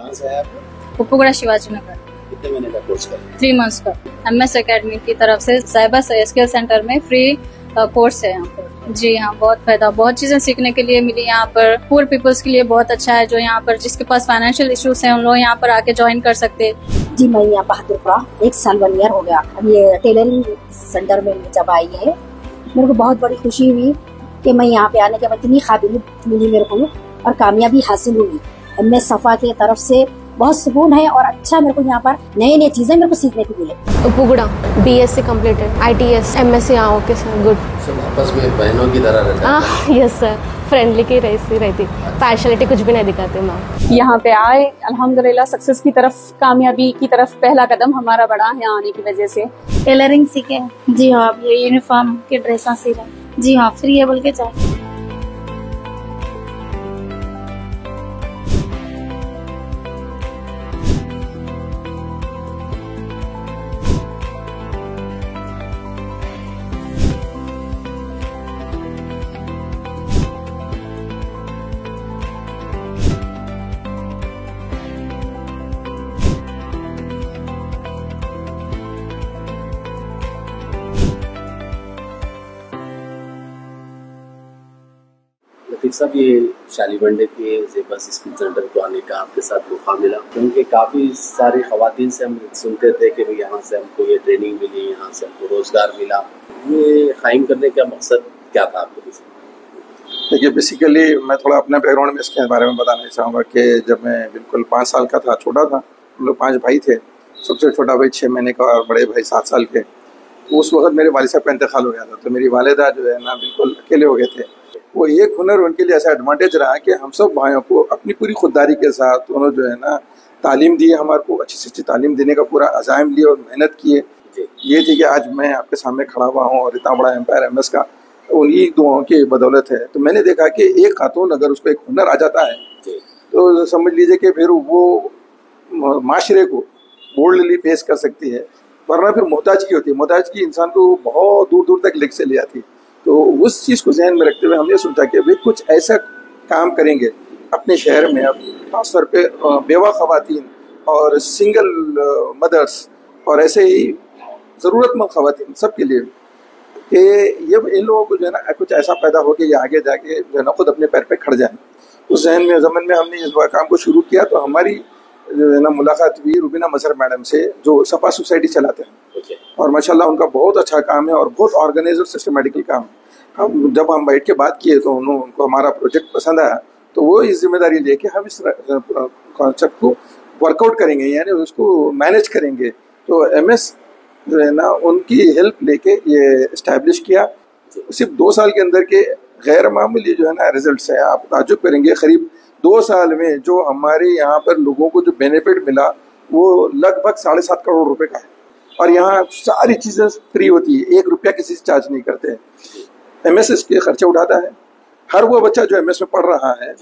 कहाँ से आए आप? उपगुड़ा शिवाजी नगर। कितने महीने का कोर्स कर? 3 मंथ्स का। MS एकेडमी की तरफ से साइबर स्किल सेंटर में फ्री कोर्स है यहाँ पर। जी हाँ, बहुत फायदा, बहुत चीजें सीखने के लिए मिली यहाँ पर। पुअर पीपल्स के लिए बहुत अच्छा है, जो यहाँ पर जिसके पास फाइनेंशियल इश्यूज हैं उन लोग यहाँ पर आके ज्वाइन कर सकते हैं। जी, मैं यहाँ बहादुरपुरा 1 साल 1 ईयर हो गया। अब ये टेलरिंग सेंटर में जब आई है, मेरे को बहुत बड़ी खुशी हुई कि मैं यहाँ पे आने के बाद इतनी काबिलियत मिली मेरे को और कामयाबी हासिल हुई। MS सफा की तरफ से बहुत सुकून है और अच्छा मेरे को यहाँ पर नई चीजें मेरे को सीखने को मिले। Upguda BSc completed, ITS MSc। हाँ, ओके सर, गुड। सब आपस में बहनों की तरह रहते हैं? यस सर, फ्रेंडली की रहती, पार्शलिटी कुछ भी नहीं दिखाते मैम। यहाँ पे आए, अल्हम्दुलिल्लाह सक्सेस की तरफ, कामयाबी की तरफ पहला कदम हमारा बढ़ा है यहाँ आने की वजह से। टेलरिंग सीखे। जी हाँ, ये यूनिफॉर्म के ड्रेसा सी रहे। जी हाँ, फ्री है बोल के चाहिए। लतीफ साहब, ये शालीबंडे के ज़ेबा स्किल सेंटर को आने का आपके साथ मौका मिला, क्योंकि काफ़ी सारी ख़वातीन से हम सुनते थे कि यहाँ से हमको ये ट्रेनिंग मिली, यहाँ से हमको रोज़गार मिला। ये कायम करने का मकसद क्या था आपको? देखिए, बेसिकली मैं थोड़ा अपने बैकग्राउंड में इसके बारे में बताना चाहूँगा कि जब मैं बिल्कुल 5 साल का था, छोटा था, हम लोग 5 भाई थे। सबसे छोटा भाई 6 महीने का और बड़े भाई 7 साल के। उस वक्त मेरे वालिद साहब का इंतकाल हो गया था, तो मेरी वालिदा जो है ना बिल्कुल अकेले हो गए थे। वो एक हुनर उनके लिए ऐसा एडवांटेज रहा कि हम सब भाइयों को अपनी पूरी खुददारी के साथ उन्होंने जो है ना तालीम दी, हमारे को अच्छी से अच्छी तालीम देने का पूरा अज़ाइम लिया और मेहनत किए। ये थी कि आज मैं आपके सामने खड़ा हुआ हूँ और इतना बड़ा एम्पायर MS का उन्हीं दुआओं की बदौलत है। तो मैंने देखा कि एक खातून अगर उसको एक हुनर आ जाता है तो समझ लीजिए कि फिर वो माशरे को बोल्डली फेस कर सकती है, वरना फिर मोहताजगी होती है। मोहताजगी इंसान को बहुत दूर दूर तक लेके चली जाती है। तो उस चीज़ को जहन में रखते हुए हमने सोचा कि भाई कुछ ऐसा काम करेंगे अपने शहर में, अब खासतौर पे बेवा ख़वातीन और सिंगल मदर्स और ऐसे ही ज़रूरतमंद ख़वातीन सब के लिए, कि ये इन लोगों को जो है ना कुछ ऐसा पैदा हो कि ये आगे जाके जो है ना खुद अपने पैर पे खड़ जाए। उस जहन में हमने इस काम को शुरू किया। तो हमारी जो है ना मुलाकात हुई रुबीना मजहर मैडम से, जो सपा सोसाइटी चलाते हैं। और माशाल्लाह उनका बहुत अच्छा काम है और बहुत ऑर्गेनाइज और सिस्टमेटिकल काम है। जब हम बैठ के बात किए तो उनको हमारा प्रोजेक्ट पसंद आया, तो वो इस जिम्मेदारी लेके हम इस कॉन्सेप्ट को वर्कआउट करेंगे, यानी उसको मैनेज करेंगे। तो MS जो है ना उनकी हेल्प लेके ये इस्टेब्लिश किया। सिर्फ 2 साल के अंदर के गैर मामूली जो है ना रिजल्ट्स हैं। आप ताज्जुब करेंगे, करीब 2 साल में जो हमारे यहाँ पर लोगों को जो बेनिफिट मिला वो लगभग 7.5 करोड़ रुपए का है। और यहाँ सारी चीज़ें फ्री होती है, 1 रुपया किसी से चार्ज नहीं करते हैं। MS इसके खर्चे उठाता है। हर वो बच्चा जो MS में पढ़ रहा है,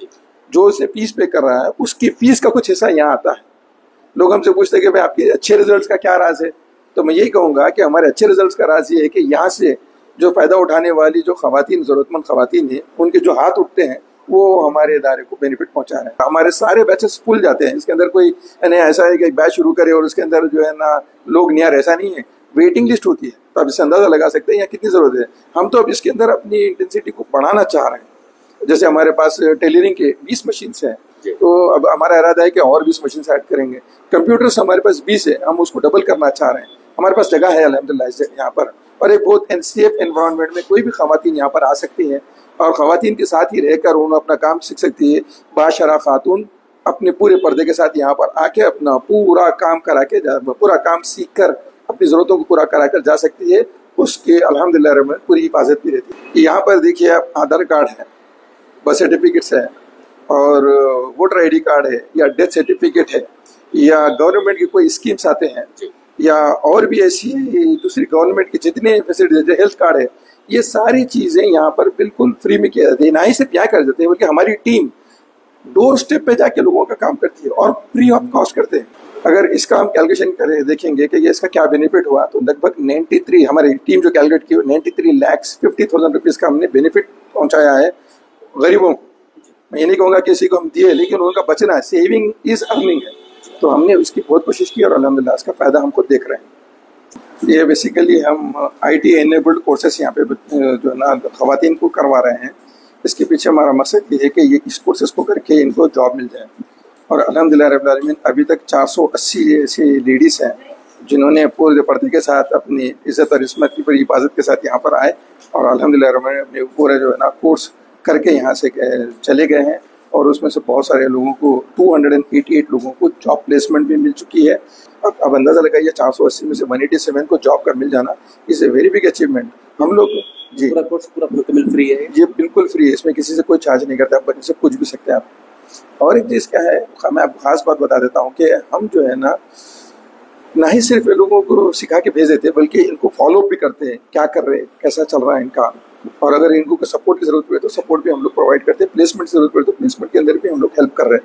जो उसे फीस पे कर रहा है, उसकी फीस का कुछ हिस्सा यहाँ आता है। लोग हमसे पूछते हैं कि भाई आपके अच्छे रिजल्ट्स का क्या राज है, तो मैं यही कहूँगा कि हमारे अच्छे रिजल्ट्स का राज ये है कि यहाँ से जो फ़ायदा उठाने वाली जो ख़वातीन, ज़रूरतमंद ख़वातीन हैं, उनके जो हाथ उठते हैं वो हमारे इदारे को बेनिफिट पहुंचा रहे हैं। हमारे सारे बैचेस फुल जाते हैं। इसके अंदर कोई नहीं ऐसा है कि एक बैच शुरू करे और उसके अंदर जो है ना लोग नहीं आ रहे, ऐसा नहीं है। वेटिंग लिस्ट होती है, तो आप इससे अंदाजा लगा सकते हैं यहाँ कितनी ज़रूरत है। हम तो अब इसके अंदर अपनी इंटेंसिटी को बढ़ाना चाह रहे हैं। जैसे हमारे पास टेलरिंग के 20 मशीन्स हैं, तो अब हमारा इरादा है कि और 20 मशीन ऐड करेंगे। कंप्यूटर्स हमारे पास 20 है, हम उसको डबल करना चाह रहे हैं। हमारे पास जगह है अल्हम्दुलिल्लाह यहाँ पर, और एक बहुत सेफ एनवायरनमेंट में कोई भी ख़वातीन यहाँ पर आ सकती हैं और ख़वातीन के साथ ही रहकर उन्हें अपना काम सीख सकती है। बाशरा खातून अपने पूरे पर्दे के साथ यहाँ पर आके अपना पूरा काम करा के पूरा काम सीख कर अपनी ज़रूरतों को पूरा करा कर जा सकती है। उसके अल्हम्दुलिल्लाह पूरी हिफाजत भी रहती है। यहाँ पर देखिए, आप आधार कार्ड है, बर्थ सर्टिफिकेट्स है और वोटर ID कार्ड है, या डेथ सर्टिफिकेट है, या गवर्नमेंट के कोई स्कीम्स आते हैं, या और भी ऐसी दूसरी गवर्नमेंट की जितने फैसिलिटीज, हेल्थ कार्ड है, ये सारी चीज़ें यहाँ पर बिल्कुल फ्री में किया जाती है। ना ही सिर्फ यहाँ कर देते हैं, बल्कि हमारी टीम डोर स्टेप पे जाके लोगों का काम करती है और फ्री ऑफ कॉस्ट करते हैं। अगर इसका हम कैलकुलेशन करें, देखेंगे कि ये इसका क्या बेनिफिट हुआ, तो लगभग 93, हमारी टीम जो कैलकुलेट की 93,50,000 रुपीज़ का हमने बेनिफिट पहुँचाया है गरीबों को। मैं ये नहीं कहूँगा किसी को हम दिए, लेकिन उनका बचना है, सेविंग इज अर्निंग है। तो हमने उसकी बहुत कोशिश की और अल्हम्दुलिल्लाह इसका फ़ायदा हमको देख रहे हैं। ये बेसिकली हम IT एनेबल्ड कोर्सेस यहाँ पे जो है ना ख़वातीन को करवा रहे हैं। इसके पीछे हमारा मकसद ये है कि ये इस कोर्सेस को करके इनको जॉब मिल जाए। और अल्हम्दुलिल्लाह रब्बिल आलमीन अभी तक 480 ऐसी लेडीज़ हैं जिन्होंने पूरे पर्दे के साथ अपनी इज़्ज़त और इस्मत की पूरी हिफाजत के साथ यहाँ पर आए और अल्हम्दुलिल्लाह रब्बिल आलमीन अपने पूरा जो है ना कोर्स करके यहाँ से चले गए हैं। और उसमें से बहुत सारे लोगों को 288 लोगों को जॉब प्लेसमेंट भी मिल चुकी है। अब अंदाज़ा लगाइए 480 में से 187 को जॉब कर मिल जाना is a very big achievement. हम लोग जी पूरा कोर्स पूरा मुकम्मल फ्री है, ये बिल्कुल फ्री है, इसमें किसी से कोई चार्ज नहीं करते, आप बच्चे से पूछ भी सकते हैं आप। और एक चीज़ क्या है, मैं आपको खास बात बता देता हूँ कि हम जो है ना ही सिर्फ लोगों को सिखा के भेज देते बल्कि इनको फॉलो भी करते हैं, क्या कर रहे हैं, कैसा चल रहा है इनका। और अगर इनको सपोर्ट की ज़रूरत पड़े तो सपोर्ट भी हम लोग प्रोवाइड करते हैं, प्लेसमेंट की ज़रूरत पड़े तो प्लेसमेंट के अंदर भी हम लोग हेल्प कर रहे हैं।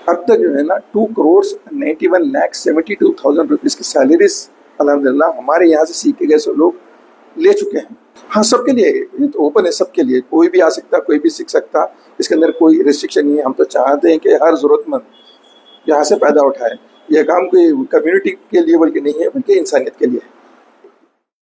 अब तक जो है ना 2,91,72,000 रुपीज़ की सैलरीज अल्हम्दुलिल्लाह हमारे यहाँ से सीख के गए सब लोग ले चुके हैं। हाँ, सबके लिए ये तो ओपन है, सबके लिए कोई भी आ सकता, कोई भी सीख सकता, इसके अंदर कोई रिस्ट्रिक्शन नहीं है। हम तो चाहते हैं कि हर ज़रूरतमंद यहाँ से फ़ायदा उठाए। यह काम कोई कम्युनिटी के लिए बल्कि नहीं है, बल्कि इंसानियत के लिए है।